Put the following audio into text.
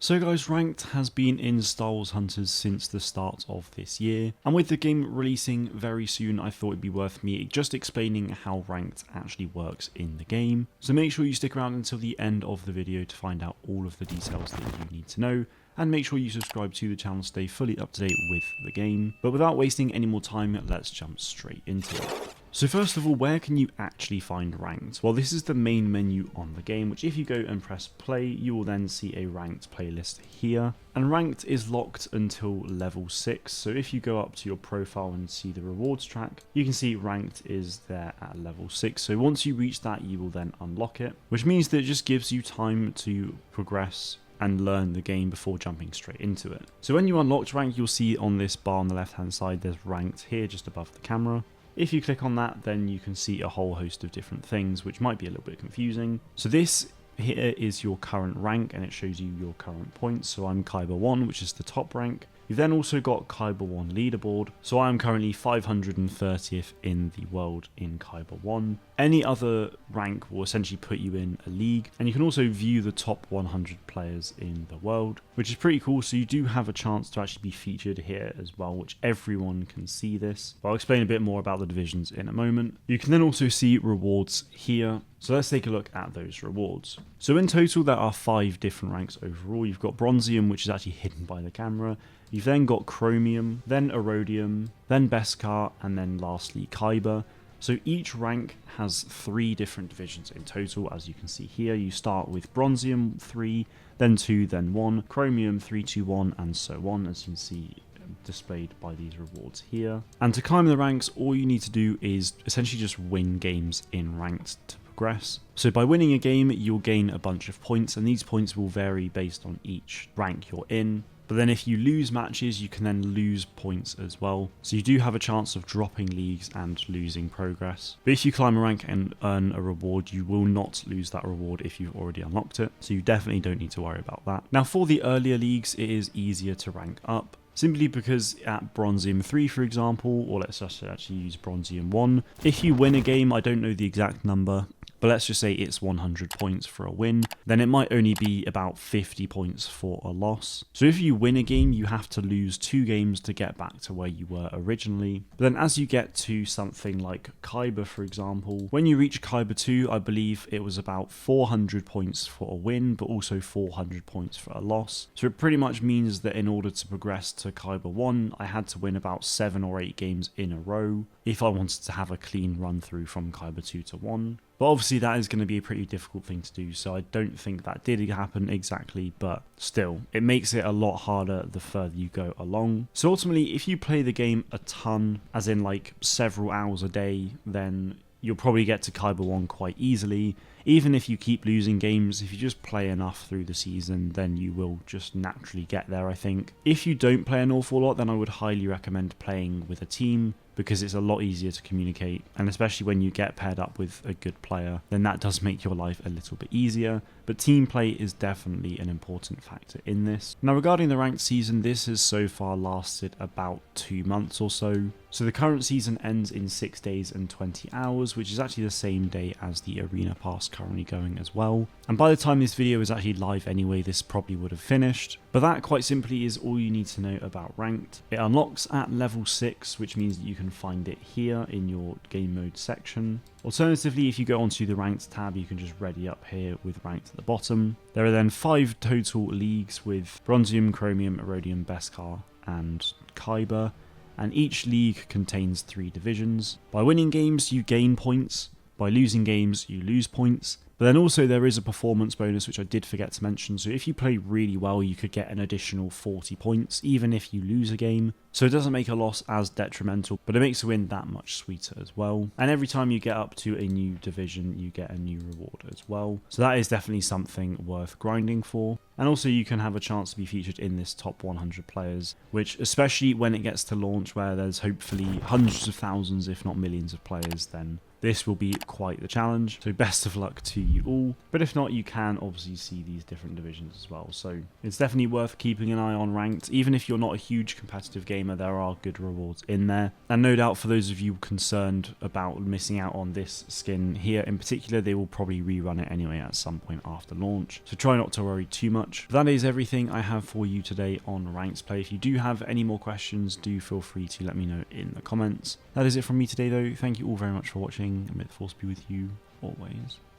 So guys, Ranked has been in Star Wars Hunters since the start of this year, and with the game releasing very soon, I thought it'd be worth me just explaining how Ranked actually works in the game. So make sure you stick around until the end of the video to find out all of the details that you need to know, and make sure you subscribe to the channel to stay fully up to date with the game. But without wasting any more time, let's jump straight into it. So first of all, where can you actually find Ranked? Well, this is the main menu on the game, which if you go and press play, you will then see a Ranked playlist here. And Ranked is locked until level 6, so if you go up to your profile and see the rewards track, you can see Ranked is there at level 6. So once you reach that, you will then unlock it, which means that it just gives you time to progress and learn the game before jumping straight into it. So when you unlocked Ranked, you'll see on this bar on the left hand side, there's Ranked here just above the camera. If you click on that, then you can see a whole host of different things, which might be a little bit confusing. So this here is your current rank, and it shows you your current points. So I'm Kyber 1, which is the top rank. You've then also got Kyber 1 leaderboard. So I am currently 530th in the world in Kyber 1. Any other rank will essentially put you in a league, and you can also view the top 100 players in the world, which is pretty cool. So you do have a chance to actually be featured here as well, which everyone can see this. But I'll explain a bit more about the divisions in a moment. You can then also see rewards here. So let's take a look at those rewards. So in total, there are 5 different ranks overall. You've got Bronzium, which is actually hidden by the camera. You've then got Chromium, then Erodium, then Beskar, and then lastly Kyber. So each rank has 3 different divisions in total, as you can see here. You start with Bronzium 3, then 2, then 1, Chromium 3, 2, 1, and so on, as you can see displayed by these rewards here. And to climb the ranks, all you need to do is essentially just win games in Ranked to progress. So by winning a game, you'll gain a bunch of points, and these points will vary based on each rank you're in. But then if you lose matches, you can then lose points as well. So you do have a chance of dropping leagues and losing progress. But if you climb a rank and earn a reward, you will not lose that reward if you've already unlocked it. So you definitely don't need to worry about that. Now for the earlier leagues, it is easier to rank up, simply because at Bronzium 3, for example, or let's just actually use Bronzium 1, if you win a game, I don't know the exact number, but let's just say it's 100 points for a win, then it might only be about 50 points for a loss. So if you win a game, you have to lose 2 games to get back to where you were originally. But then as you get to something like Kyber, for example, when you reach Kyber 2, I believe it was about 400 points for a win, but also 400 points for a loss. So it pretty much means that in order to progress to Kyber 1, I had to win about 7 or 8 games in a row if I wanted to have a clean run through from Kyber 2 to 1. But obviously that is going to be a pretty difficult thing to do, so I don't think that did happen exactly, but still, it makes it a lot harder the further you go along. So ultimately, if you play the game a ton, as in like several hours a day, then you'll probably get to Kyber 1 quite easily. Even if you keep losing games, if you just play enough through the season, then you will just naturally get there, I think. If you don't play an awful lot, then I would highly recommend playing with a team, because it's a lot easier to communicate, and especially when you get paired up with a good player, then that does make your life a little bit easier. But team play is definitely an important factor in this. Now regarding the ranked season, this has so far lasted about 2 months or so. So the current season ends in 6 days and 20 hours, which is actually the same day as the Arena Pass currently going as well. And by the time this video is actually live anyway, this probably would have finished. But that quite simply is all you need to know about Ranked. It unlocks at level 6, which means that you can find it here in your game mode section. Alternatively, if you go onto the Ranked tab, you can just ready up here with Ranked at the bottom. There are then 5 total leagues with Bronzium, Chromium, Erodium, Beskar, and Kyber, and each league contains 3 divisions. By winning games, you gain points. By losing games, you lose points. But then also there is a performance bonus, which I did forget to mention. So if you play really well, you could get an additional 40 points, even if you lose a game. So it doesn't make a loss as detrimental, but it makes a win that much sweeter as well. And every time you get up to a new division, you get a new reward as well. So that is definitely something worth grinding for. And also you can have a chance to be featured in this top 100 players, which especially when it gets to launch, where there's hopefully hundreds of thousands, if not millions of players, then this will be quite the challenge. So best of luck to you all. But if not, you can obviously see these different divisions as well. So it's definitely worth keeping an eye on ranked. Even if you're not a huge competitive gamer, there are good rewards in there. And no doubt for those of you concerned about missing out on this skin here in particular, they will probably rerun it anyway at some point after launch. So try not to worry too much. That is everything I have for you today on Ranked Play. If you do have any more questions, do feel free to let me know in the comments. That is it from me today though. Thank you all very much for watching, and may the force be with you always.